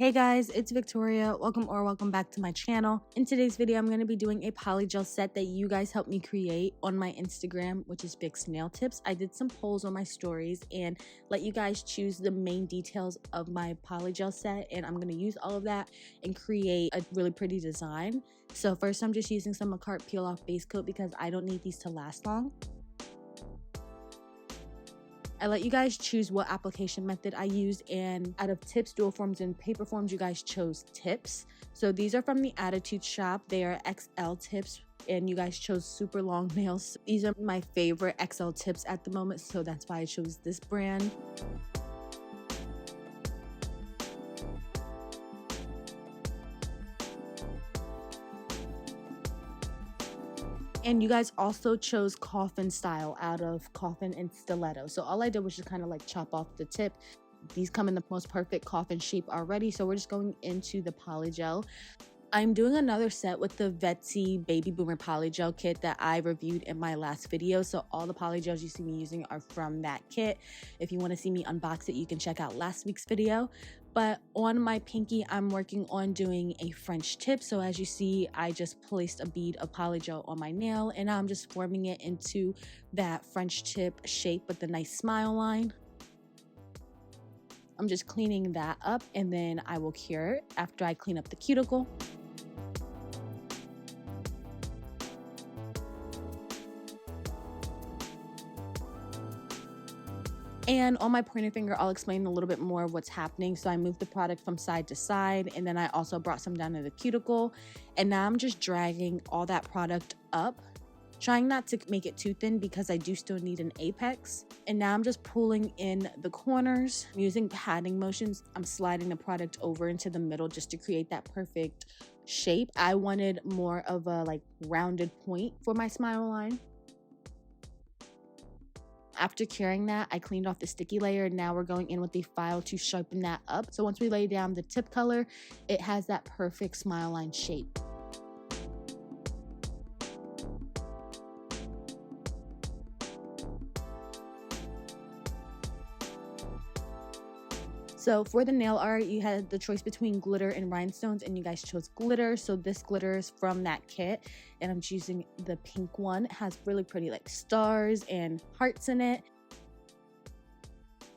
Hey guys, it's Victoria. Welcome back to my channel. In today's video, I'm going to be doing a polygel set that you guys helped me create on my Instagram, which is Big Snail Tips. I did some polls on my stories and let you guys choose the main details of my polygel set, and I'm going to use all of that and create a really pretty design. So first, I'm just using some Macart Peel Off Base Coat because I don't need these to last long. I let you guys choose what application method I used, and out of tips, dual forms, and paper forms, you guys chose tips. So these are from the Attitude Shop. They are XL tips, and you guys chose super long nails. These are my favorite XL tips at the moment, so that's why I chose this brand. And you guys also chose coffin style out of coffin and stiletto. So all I did was just kind of like chop off the tip. These come in the most perfect coffin shape already. So we're just going into the polygel. I'm doing another set with the Vettsy Baby Boomer Polygel kit that I reviewed in my last video. So all the polygels you see me using are from that kit. If you want to see me unbox it, you can check out last week's video. But on my pinky, I'm working on doing a French tip. So as you see, I just placed a bead of polygel on my nail, and now I'm just forming it into that French tip shape with the nice smile line. I'm just cleaning that up, and then I will cure it after I clean up the cuticle. And on my pointer finger, I'll explain a little bit more of what's happening. So I moved the product from side to side, and then I also brought some down to the cuticle. And now I'm just dragging all that product up, trying not to make it too thin because I do still need an apex. And now I'm just pulling in the corners. I'm using patting motions. I'm sliding the product over into the middle just to create that perfect shape. I wanted more of a like rounded point for my smile line. After curing that, I cleaned off the sticky layer. Now we're going in with the file to sharpen that up. So once we lay down the tip color, it has that perfect smile line shape. So for the nail art, you had the choice between glitter and rhinestones, and you guys chose glitter. So this glitter is from that kit, and I'm choosing the pink one. It has really pretty like stars and hearts in it.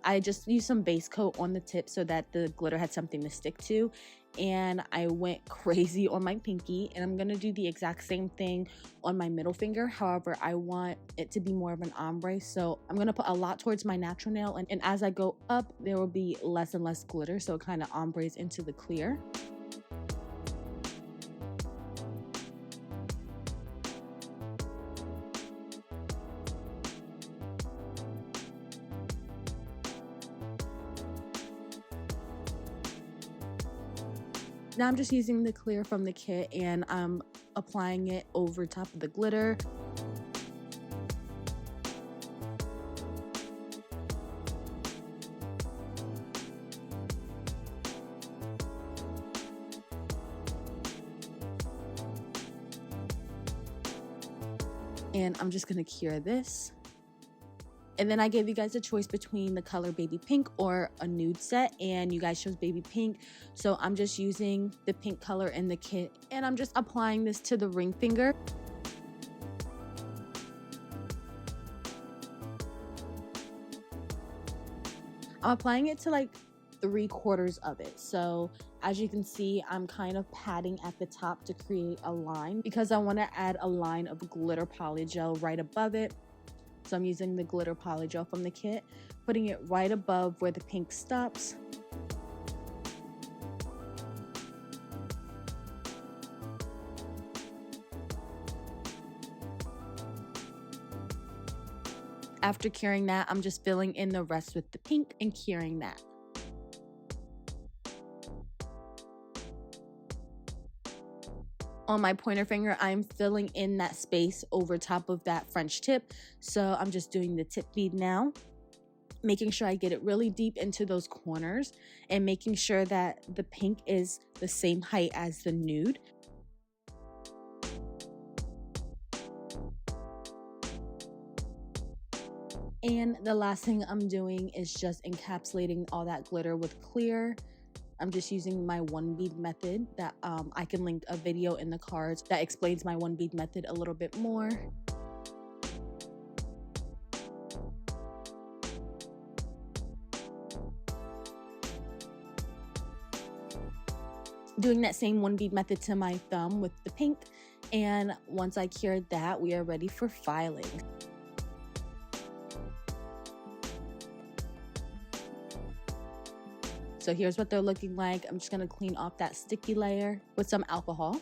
I just used some base coat on the tip so that the glitter had something to stick to, and I went crazy on my pinky, and I'm gonna do the exact same thing on my middle finger. However, I want it to be more of an ombre, so I'm gonna put a lot towards my natural nail, and as I go up, there will be less and less glitter, so it kind of ombres into the clear. Now I'm just using the clear from the kit, and I'm applying it over top of the glitter. And I'm just gonna cure this. And then I gave you guys a choice between the color baby pink or a nude set, and you guys chose baby pink. So I'm just using the pink color in the kit, and I'm just applying this to the ring finger. I'm applying it to like 3/4 of it. So as you can see, I'm kind of patting at the top to create a line because I want to add a line of glitter polygel right above it. So I'm using the glitter polygel from the kit, putting it right above where the pink stops. After curing that, I'm just filling in the rest with the pink and curing that. On my pointer finger, I'm filling in that space over top of that French tip. So I'm just doing the tip bead now, making sure I get it really deep into those corners and making sure that the pink is the same height as the nude. And the last thing I'm doing is just encapsulating all that glitter with clear. I'm just using my one bead method that I can link a video in the cards that explains my one bead method a little bit more. Doing that same one bead method to my thumb with the pink, and once I cured that, we are ready for filing. So here's what they're looking like. I'm just gonna clean off that sticky layer with some alcohol.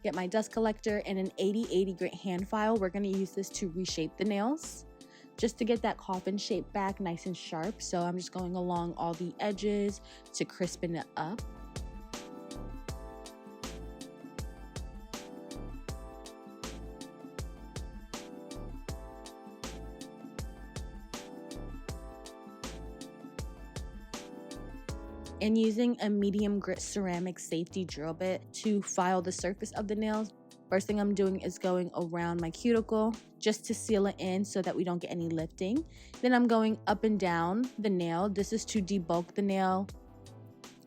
Get my dust collector and an 80/80 grit hand file. We're gonna use this to reshape the nails, just to get that coffin shape back nice and sharp. So I'm just going along all the edges to crispen it up. And using a medium grit ceramic safety drill bit to file the surface of the nails. First thing I'm doing is going around my cuticle just to seal it in so that we don't get any lifting. Then I'm going up and down the nail. This is to debulk the nail.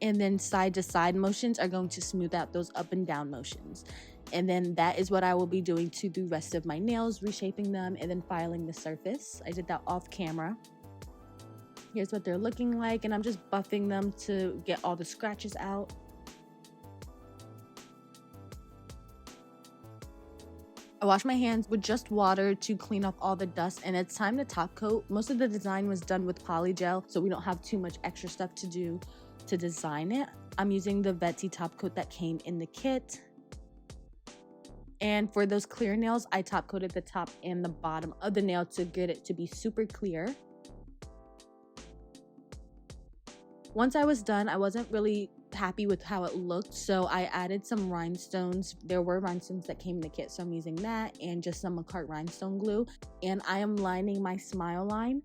And then side to side motions are going to smooth out those up and down motions. And then that is what I will be doing to the rest of my nails, reshaping them and then filing the surface. I did that off camera. Here's what they're looking like, and I'm just buffing them to get all the scratches out. I wash my hands with just water to clean off all the dust, and it's time to top coat. Most of the design was done with Polygel, so we don't have too much extra stuff to do to design it. I'm using the Vettsy top coat that came in the kit. And for those clear nails, I top coated the top and the bottom of the nail to get it to be super clear. Once I was done, I wasn't really happy with how it looked, so I added some rhinestones. There were rhinestones that came in the kit, so I'm using that and just some Macart rhinestone glue. And I am lining my smile line.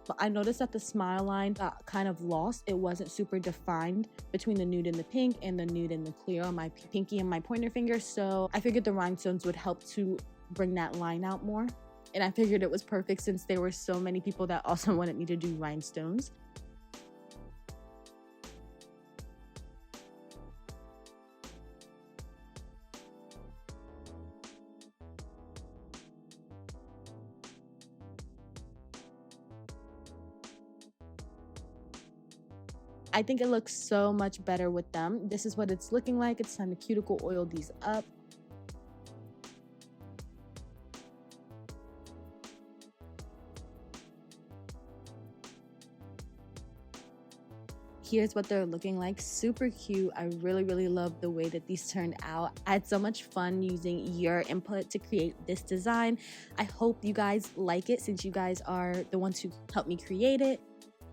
But I noticed that the smile line got kind of lost. It wasn't super defined between the nude and the pink and the nude and the clear on my pinky and my pointer finger. So I figured the rhinestones would help to bring that line out more. And I figured it was perfect since there were so many people that also wanted me to do rhinestones. I think it looks so much better with them. This is what it's looking like. It's time to cuticle oil these up. Here's what they're looking like. Super cute. I really love the way that these turned out. I had so much fun using your input to create this design. I hope you guys like it since you guys are the ones who helped me create it.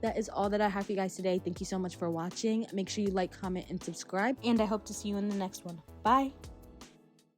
That is all that I have for you guys today. Thank you so much for watching. Make sure you like, comment, and subscribe. And I hope to see you in the next one. Bye.